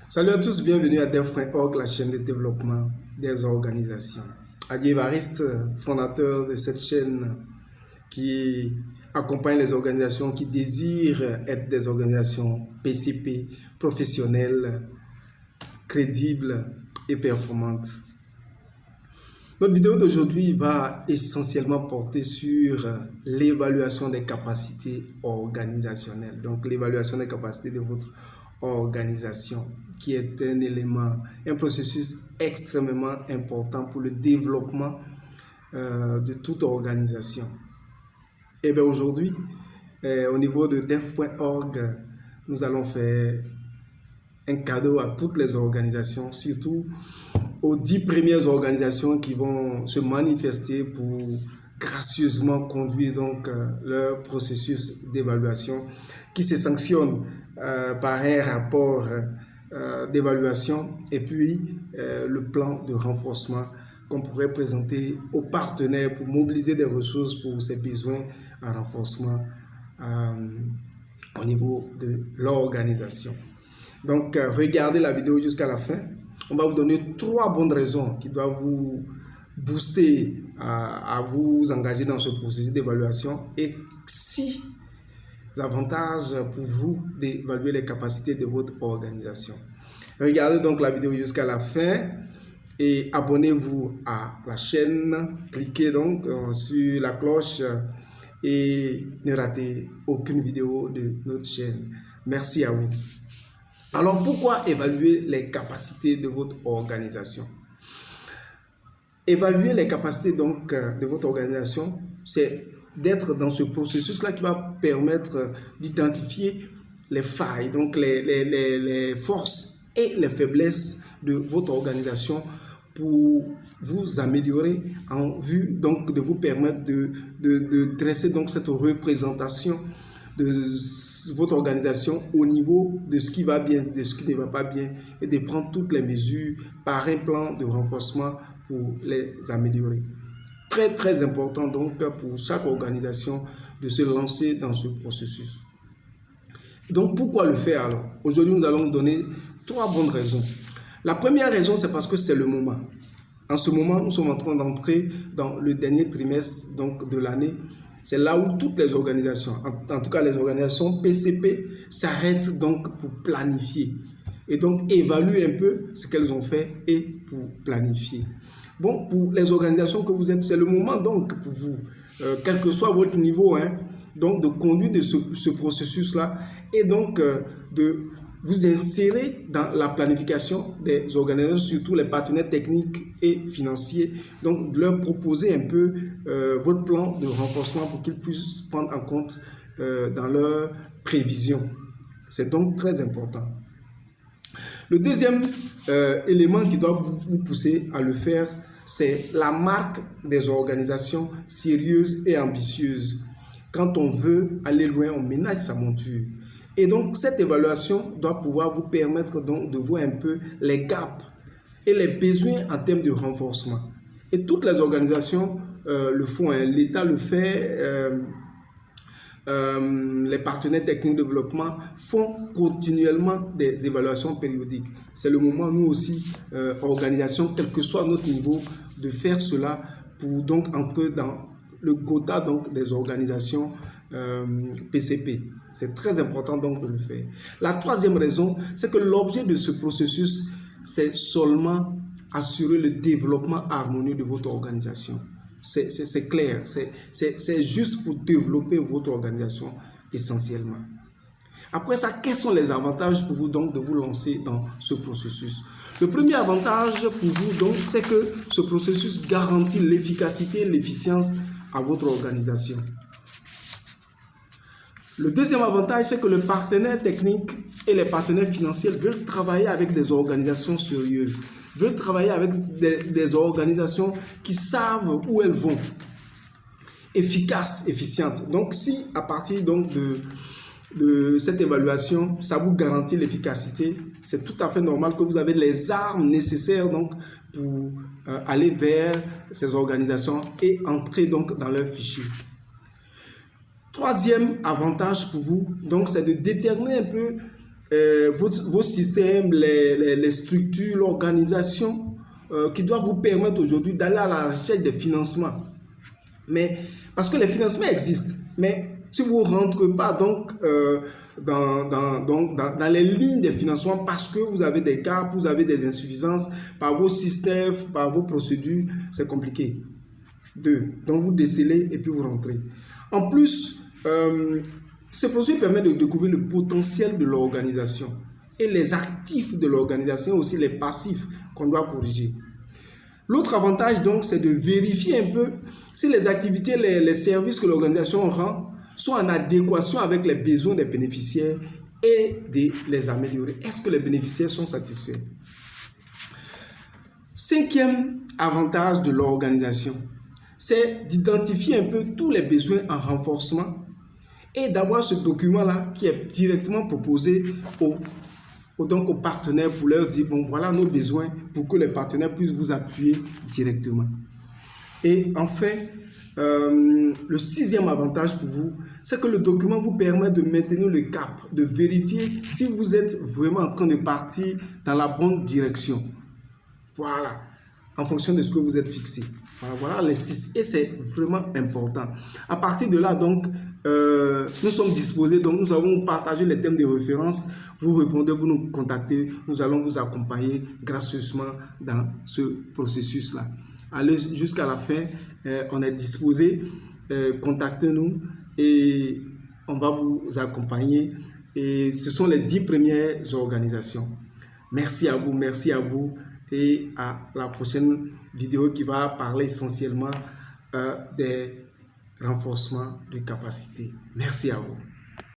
Salut à tous, bienvenue à dev.org, la chaîne de développement des organisations. Adi Evariste, fondateur de cette chaîne qui accompagne les organisations qui désirent être des organisations PCP, professionnelles, crédibles et performantes. Notre vidéo d'aujourd'hui va essentiellement porter sur l'évaluation des capacités organisationnelles. Donc l'évaluation des capacités de votre organisation, qui est un élément, un processus extrêmement important pour le développement de toute organisation. Et bien aujourd'hui, au niveau de dev.org, nous allons faire un cadeau à toutes les organisations, surtout aux 10 premières organisations qui vont se manifester pour gracieusement conduire donc leur processus d'évaluation qui se sanctionne par un rapport d'évaluation et puis le plan de renforcement qu'on pourrait présenter aux partenaires pour mobiliser des ressources pour ces besoins en renforcement au niveau de l'organisation. Donc, regardez la vidéo jusqu'à la fin. On va vous donner 3 bonnes raisons qui doivent vous booster à vous engager dans ce processus d'évaluation et 6 avantages pour vous d'évaluer les capacités de votre organisation. Regardez donc la vidéo jusqu'à la fin et abonnez-vous à la chaîne. Cliquez donc sur la cloche et ne ratez aucune vidéo de notre chaîne. Merci à vous. Alors, pourquoi évaluer les capacités de votre organisation? Évaluer les capacités donc de votre organisation, c'est d'être dans ce processus-là qui va permettre d'identifier les failles, donc les forces et les faiblesses de votre organisation pour vous améliorer en vue donc de vous permettre de dresser donc cette représentation de votre organisation au niveau de ce qui va bien, de ce qui ne va pas bien et de prendre toutes les mesures par un plan de renforcement pour les améliorer. Très très important donc pour chaque organisation de se lancer dans ce processus. Donc pourquoi le faire alors? Aujourd'hui nous allons vous donner 3 bonnes raisons. La première raison c'est parce que c'est le moment. En ce moment nous sommes en train d'entrer dans le dernier trimestre donc, de l'année. C'est là où toutes les organisations, en tout cas les organisations PCP, s'arrêtent donc pour planifier. Et donc évaluer un peu ce qu'elles ont fait et pour planifier. Bon, pour les organisations que vous êtes, c'est le moment donc pour vous, quel que soit votre niveau, donc de conduire de ce processus-là et donc de vous insérer dans la planification des organisations, surtout les partenaires techniques et financiers, donc de leur proposer un peu votre plan de renforcement pour qu'ils puissent prendre en compte dans leurs prévisions. C'est donc très important. Le deuxième élément qui doit vous pousser à le faire, c'est la marque des organisations sérieuses et ambitieuses. Quand on veut aller loin, on ménage sa monture. Et donc, cette évaluation doit pouvoir vous permettre donc de voir un peu les gaps et les besoins en termes de renforcement. Et toutes les organisations le font, l'État le fait, les partenaires techniques de développement font continuellement des évaluations périodiques. C'est le moment, nous aussi, organisations, quel que soit notre niveau, de faire cela pour donc entrer dans le quota donc, des organisations PCP. C'est très important donc de le faire. La troisième raison, c'est que l'objet de ce processus, c'est seulement assurer le développement harmonieux de votre organisation. C'est clair, c'est juste pour développer votre organisation essentiellement. Après ça, quels sont les avantages pour vous donc de vous lancer dans ce processus? Le premier avantage pour vous donc, c'est que ce processus garantit l'efficacité et l'efficience à votre organisation. Le deuxième avantage, c'est que le partenaire technique et les partenaires financiers veulent travailler avec des organisations sérieuses, veulent travailler avec des organisations qui savent où elles vont, efficaces, efficientes. Donc, si à partir donc, de cette évaluation, ça vous garantit l'efficacité, c'est tout à fait normal que vous avez les armes nécessaires donc, pour aller vers ces organisations et entrer donc, dans leurs fichiers. Troisième avantage pour vous, donc, c'est de déterminer un peu vos systèmes, les structures, l'organisation qui doivent vous permettre aujourd'hui d'aller à la recherche des financements. Mais parce que les financements existent, mais si vous ne rentrez pas donc dans les lignes des financements parce que vous avez des gaps, vous avez des insuffisances par vos systèmes, par vos procédures, c'est compliqué. Donc vous décelez et puis vous rentrez. En plus, ce processus permet de découvrir le potentiel de l'organisation et les actifs de l'organisation, aussi les passifs qu'on doit corriger. L'autre avantage, donc, c'est de vérifier un peu si les activités, les services que l'organisation rend sont en adéquation avec les besoins des bénéficiaires et de les améliorer. Est-ce que les bénéficiaires sont satisfaits? Cinquième avantage de l'organisation, c'est d'identifier un peu tous les besoins en renforcement et d'avoir ce document-là qui est directement proposé aux partenaires pour leur dire, bon, voilà nos besoins pour que les partenaires puissent vous appuyer directement. Et enfin, le sixième avantage pour vous, c'est que le document vous permet de maintenir le cap, de vérifier si vous êtes vraiment en train de partir dans la bonne direction. Voilà, en fonction de ce que vous êtes fixé. Voilà les 6 et c'est vraiment important. À partir de là, donc, nous sommes disposés, donc nous avons partagé les thèmes de référence. Vous répondez, vous nous contactez, nous allons vous accompagner gracieusement dans ce processus-là. Allez jusqu'à la fin, on est disposé, contactez-nous et on va vous accompagner. Et ce sont les 10 premières organisations. Merci à vous et à la prochaine vidéo qui va parler essentiellement des renforcements de capacité. Merci à vous.